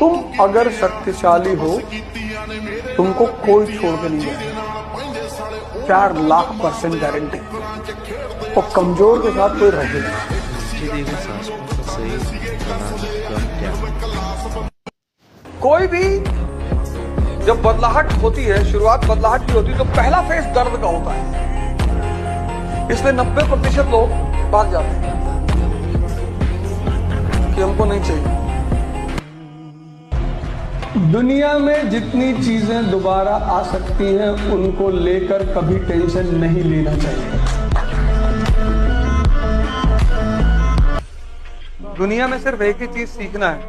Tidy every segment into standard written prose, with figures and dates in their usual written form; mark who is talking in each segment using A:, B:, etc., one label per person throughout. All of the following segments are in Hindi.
A: तुम अगर शक्तिशाली हो तुमको कोई छोड़ के नहीं जाएगा, 4,00,000% गारंटी। और कमजोर के साथ कोई रहेगा। कोई भी जब बदलाहट होती है, शुरुआत बदलाहट की होती है, तो पहला फेस दर्द का होता है। इसलिए 90% लोग भाग जाते हैं कि हमको नहीं चाहिए। दुनिया में जितनी चीजें दोबारा आ सकती हैं उनको लेकर कभी टेंशन नहीं लेना चाहिए। दुनिया में सिर्फ एक ही चीज सीखना है,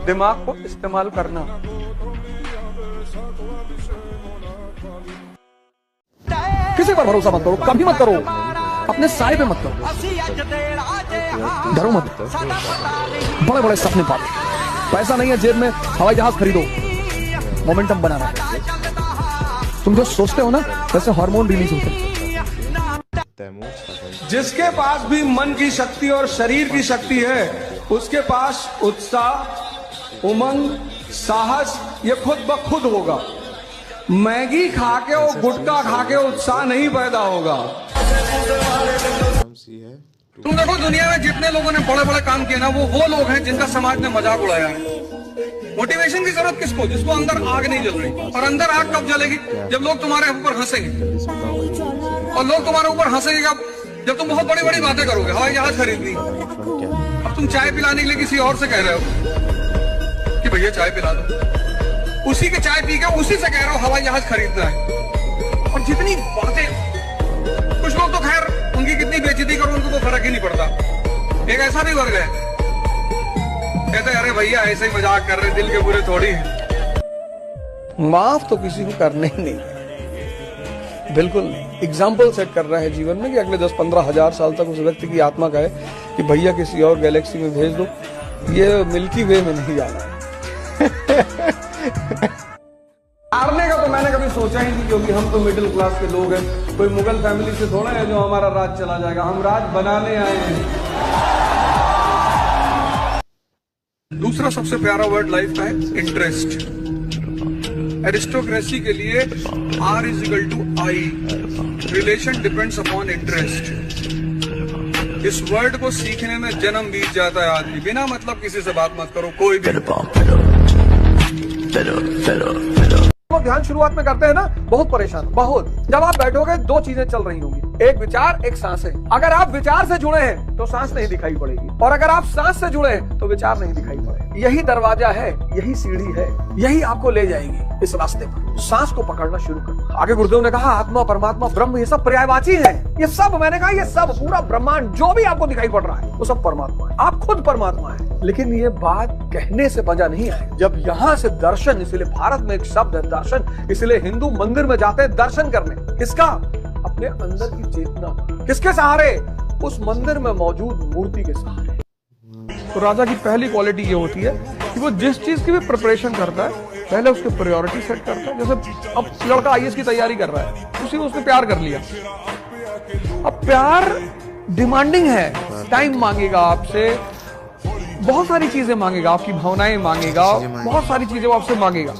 A: दिमाग को इस्तेमाल करना। किसी पर भरोसा मत करो, कभी मत करो, अपने साए पे मत करो, डरो मत, बड़े बड़े सपने पालो। पैसा नहीं है जेब में, हवाई जहाज खरीदो, मोमेंटम बनाना। तुम जो सोचते हो ना वैसे हार्मोन रिलीज होते हैं। जिसके पास भी मन की शक्ति और शरीर की शक्ति है उसके पास उत्साह, उमंग, साहस ये खुद ब खुद होगा। मैगी खा के और गुटखा खा के उत्साह नहीं पैदा होगा। तुम देखो दुनिया में जितने लोगों ने बड़े बड़े काम किए ना, वो लोग हैं जिनका समाज ने मजाक उड़ाया है। मोटिवेशन की जरूरत किसको? जिसको अंदर आग नहीं जल रही। और अंदर आग कब जलेगी? जब लोग तुम्हारे ऊपर हंसेंगे। और लोग तुम्हारे ऊपर हंसेंगे जब तुम बहुत बड़ी बड़ी बातें करोगे, हवाई जहाज खरीदनी। अब तुम चाय पिलाने के लिए किसी और से कह रहे हो कि भैया चाय पिला दो, उसी के चाय पी के उसी से कह रहे हो हवाई जहाज खरीदना है। और जितनी बातें, कुछ लोग तो खैर उनकी कितनी बेइज्जती करो उनको तो फर्क ही नहीं पड़ता। एक ऐसा भी वर्ग है कहते अरे भैया ऐसे ही मजाक कर रहे, दिल के बुरे थोड़ी है। माफ तो किसी को करने ही नहीं, बिल्कुल नहीं। एग्जाम्पल सेट कर रहा है जीवन में कि अगले 10-15 हजार साल तक उस व्यक्ति की आत्मा का है कि भैया किसी और गैलेक्सी में भेज दो, ये मिल्की वे में नहीं जाना है। हारने का तो मैंने कभी सोचा ही नहीं, क्योंकि हम तो मिडिल क्लास के लोग हैं। कोई मुगल फैमिली से थोड़ा है जो हमारा राज चला जाएगा, हम राज बनाने आए हैं। दूसरा सबसे प्यारा वर्ड लाइफ का है इंटरेस्ट। एरिस्टोक्रेसी के लिए R=I, relation depends upon interest. इस वर्ड को सीखने में जन्म बीत जाता है आदमी। बिना मतलब किसी से बात मत करो, कोई भी। ध्यान शुरुआत में करते हैं ना, बहुत परेशान, बहुत। जब आप बैठोगे दो चीजें चल रही होंगी, एक विचार, एक सांसें। अगर आप विचार से जुड़े हैं तो सांस नहीं दिखाई पड़ेगी, और अगर आप सांस से जुड़े हैं तो विचार नहीं दिखाई पड़ेगा। यही दरवाजा है, यही सीढ़ी है, यही आपको ले जाएगी इस रास्ते पर। सांस को पकड़ना शुरू कर। आगे गुरुदेव ने कहा आत्मा, परमात्मा, ब्रह्म ये सब पर्यायवाची है। ये सब, मैंने कहा ये सब, पूरा ब्रह्मांड जो भी आपको दिखाई पड़ रहा है वो सब परमात्मा है। आप खुद परमात्मा है। लेकिन ये बात कहने से मजा नहीं आए। जब यहाँ से दर्शन, इसलिए भारत में एक शब्द है दर्शन, इसलिए हिंदू मंदिर में जाते हैं दर्शन करने। किसका? अपने अंदर की चेतना। किसके सहारे? उस मंदिर में मौजूद मूर्ति के सहारे। तो राजा की पहली क्वालिटी ये होती है कि वो जिस चीज की भी प्रिपरेशन करता है पहले उसके प्रायोरिटी सेट करता है। जैसे अब लड़का IAS की तैयारी कर रहा है, उसी उसने प्यार कर लिया। अब प्यार डिमांडिंग है, टाइम मांगेगा आपसे, बहुत सारी चीजें मांगेगा, आपकी भावनाएं मांगेगा, बहुत सारी चीजें वो आपसे मांगेगा।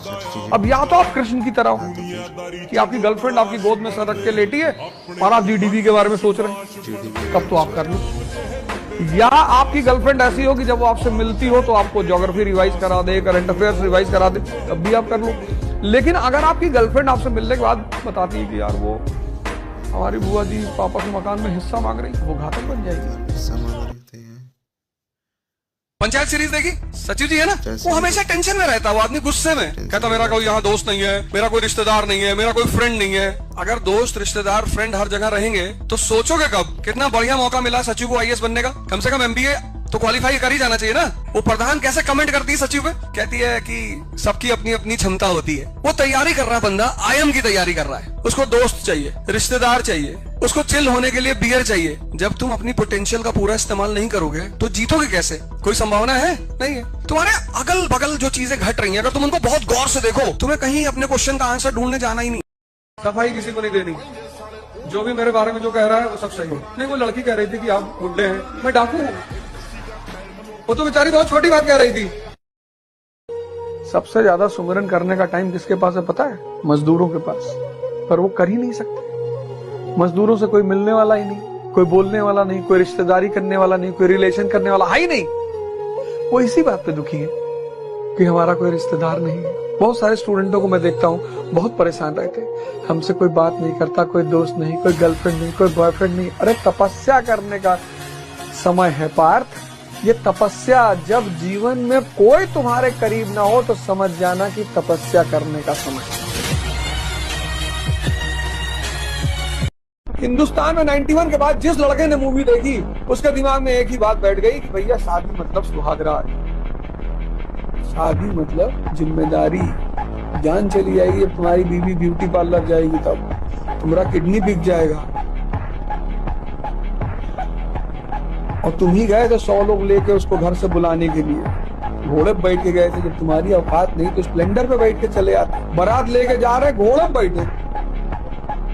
A: अब या तो आप कृष्ण की तरह हो कि आपकी गर्लफ्रेंड आपकी गोद में सर रख के लेटी है और आप GDP के बारे में सोच रहे हैं, तब तो आप कर लो। या आपकी गर्लफ्रेंड ऐसी हो कि जब वो आपसे मिलती हो तो आपको ज्योग्राफी रिवाइज करा दे, करंट अफेयर्स रिवाइज करा दे, तब भी आप कर लो। लेकिन अगर आपकी गर्लफ्रेंड आपसे मिलने के बाद बताती है कि यार वो हमारी बुआ जी पापा के मकान में हिस्सा मांग रही, वो घातक बन जाएगी। पंचायत सीरीज देखी? सचिव जी है ना, वो हमेशा टेंशन में रहता है। वो आदमी गुस्से में कहता मेरा कोई यहाँ दोस्त नहीं है, मेरा कोई रिश्तेदार नहीं है, मेरा कोई फ्रेंड नहीं है। अगर दोस्त, रिश्तेदार, फ्रेंड हर जगह रहेंगे तो सोचोगे कब कितना बढ़िया मौका मिला सचिव को IAS बनने का। कम से कम MBA तो क्वालिफाई कर ही जाना चाहिए ना। वो प्रधान कैसे कमेंट करती है सचिव पे, कहती है कि सबकी अपनी अपनी क्षमता होती है। वो तैयारी कर रहा बंदा, IIM की तैयारी कर रहा है। उसको दोस्त चाहिए, रिश्तेदार चाहिए, उसको चिल होने के लिए बियर चाहिए। जब तुम अपनी पोटेंशियल का पूरा इस्तेमाल नहीं करोगे तो जीतोगे कैसे? कोई संभावना है? नहीं है। तुम्हारे अगल बगल जो चीजें घट रही हैं, अगर तुम उनको बहुत गौर से देखो, तुम्हें कहीं अपने क्वेश्चन का आंसर ढूंढने जाना ही नहीं। सफाई किसी को नहीं देनी। जो भी मेरे बारे में जो कह रहा है वो सब सही है। नहीं, वो लड़की कह रही थी कि आप गुंडे हैं, मैं डाकू हूँ। वो तो बेचारी बहुत छोटी बात कह रही थी। सबसे ज्यादा सुमिरन करने का टाइम किसके पास है पता है? मजदूरों के पास। पर वो कर ही नहीं सकते। मजदूरों से कोई मिलने वाला ही नहीं, कोई बोलने वाला नहीं, कोई रिश्तेदारी करने वाला नहीं, कोई रिलेशन करने वाला है ही नहीं। वो इसी बात पे दुखी है कि हमारा कोई रिश्तेदार नहीं है। बहुत सारे स्टूडेंटों को मैं देखता हूँ बहुत परेशान रहते हैं, हमसे कोई बात नहीं करता, कोई दोस्त नहीं, कोई गर्लफ्रेंड नहीं, कोई बॉयफ्रेंड नहीं। अरे तपस्या करने का समय है पार्थ। ये तपस्या, जब जीवन में कोई तुम्हारे करीब ना हो तो समझ जाना कि तपस्या करने का समय है। हिंदुस्तान में 91 के बाद जिस लड़के ने मूवी देखी उसके दिमाग में एक ही बात बैठ गई कि भैया शादी मतलब सुहागरात, शादी मतलब जिम्मेदारी। जान चली जाएगी जब तुम्हारी बीवी ब्यूटी पार्लर जाएगी, तब तुम्हारा किडनी बिक जाएगा। और तुम ही गए थे 100 लोग लेके उसको घर से बुलाने के लिए, घोड़े पे बैठ के गए थे। जब तुम्हारी औकात नहीं तो स्प्लेंडर पे बैठ के चले आते। बारात लेके जा रहे, घोड़े पे बैठे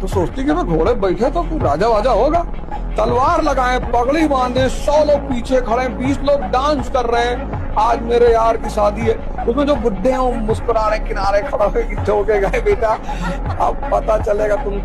A: तो सोचती कि मैं घोड़े पे बैठे तो राजा वाजा होगा। तलवार लगाए, पगड़ी बांधे, 100 लोग पीछे खड़े, 20 लोग डांस कर रहे हैं। आज मेरे यार की शादी है, उसमें जो बुड्ढे हैं मुस्कुरा रहे, किनारे खड़ा हुए ठोके गए। बेटा अब पता चलेगा तुम।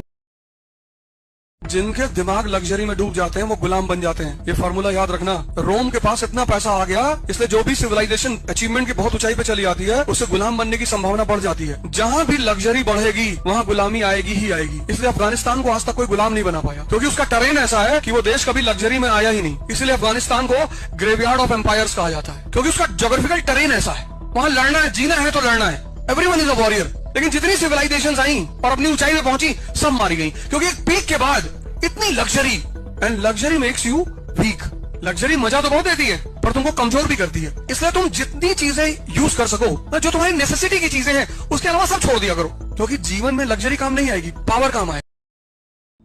A: जिनके दिमाग लग्जरी में डूब जाते हैं वो गुलाम बन जाते हैं। ये फार्मूला याद रखना। रोम के पास इतना पैसा आ गया, इसलिए जो भी सिविलाइजेशन अचीवमेंट की बहुत ऊंचाई पे चली आती है उससे गुलाम बनने की संभावना बढ़ जाती है। जहाँ भी लग्जरी बढ़ेगी वहाँ गुलामी आएगी ही आएगी। इसलिए अफगानिस्तान को आज तक कोई गुलाम नहीं बना पाया, क्योंकि उसका टेरेन ऐसा है कि वो देश कभी लग्जरी में आया ही नहीं। इसलिए अफगानिस्तान को ग्रेवयार्ड ऑफ एम्पायर्स कहा जाता है, क्योंकि उसका जोग्राफिकल टेरेन ऐसा है। वहाँ लड़ना है, जीना है तो लड़ना है। Everyone is a warrior. लेकिन जितनी सिविलाइजेशंस आई और अपनी ऊंचाई में पहुंची, सब मारी गई, क्योंकि एक पीक के बाद इतनी luxury, and luxury makes you weak. Luxury मजा तो बहुत देती है पर तुमको कमजोर भी करती है। इसलिए तुम जितनी चीजें यूज कर सको, जो तुम्हारी नेसेसिटी की चीजें हैं, उसके अलावा सब छोड़ दिया करो, क्योंकि जीवन में लग्जरी काम नहीं आएगी, पावर काम आए।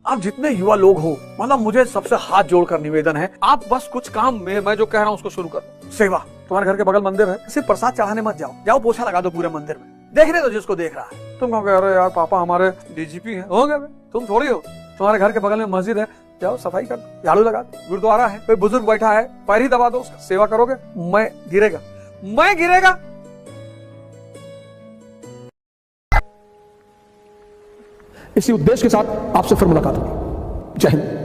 A: आप जितने युवा लोग हो, मतलब मुझे सबसे हाथ जोड़कर निवेदन है, आप बस कुछ काम में मैं जो कह रहा हूँ उसको शुरू करो। सेवा, तुम्हारे घर के बगल मंदिर है, सिर्फ प्रसाद चढ़ाने मत जाओ, जाओ पोछा लगा दो पूरे मंदिर में, देखने दो जिसको देख रहा है। तुम कहोगे अरे यार पापा हमारे डीजीपी हैं, हो गए तुम थोड़ी हो। तुम्हारे घर के बगल में मस्जिद है, जाओ सफाई कर दो, झाड़ू लगा दो। गुरुद्वारा है, कोई बुजुर्ग बैठा है, पैर ही दबा दो, सेवा करोगे, मैं गिरेगा। इसी उद्देश्य के साथ आपसे फिर मुलाकात होगी। जय हिंद।